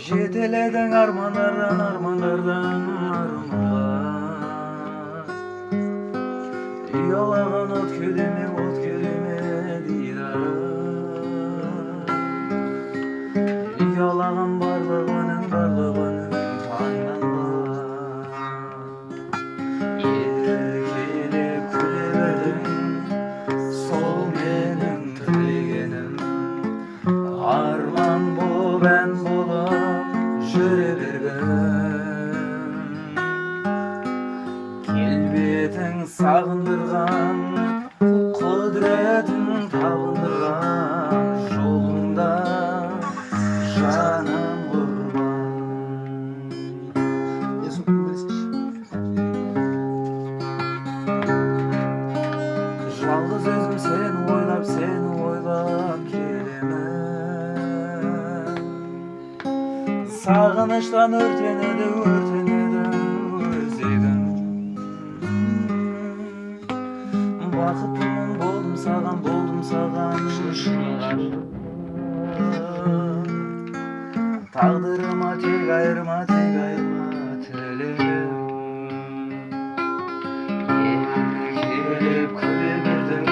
Жетеледің армандардан арманға. Ұялаған от кеудеме дейді. Ұялаған барлығының таңданба. Еркелеп күле бердің, сол менің тілегенім. Арман боп ән болып жүре бергін. Келбетің сағындырған, құдіретің табындырған, жолыңда жаным құрбан. Жалғыз өзім сені ойлап келемін. Сағыныштан өртенеді өзегім. Бақыттымын болдым саған шын. Тағдырыма тек айырма тілегім. Еркелеп күле бердің,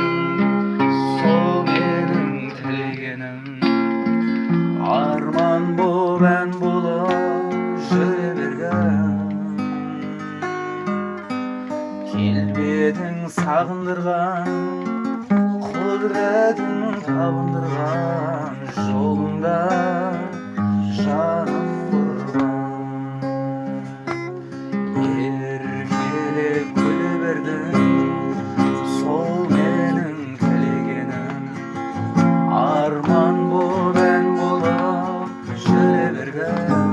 сол менің тілегенім. Арман боп ән болып жүре бергін. Келбетің сағындырған, құдіретің табындырған, жолыңда жаным құрбан. Еркелеп күле бердің, сол менің тілегенім. Арман боп ән болып жүре бергін.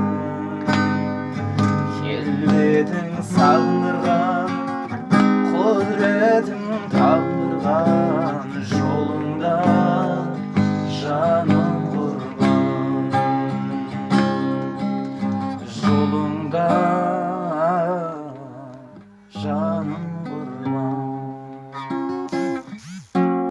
Келбетің сағындырған, құдіретің табындырған, жолыңда жаным құрбан. Жолыңда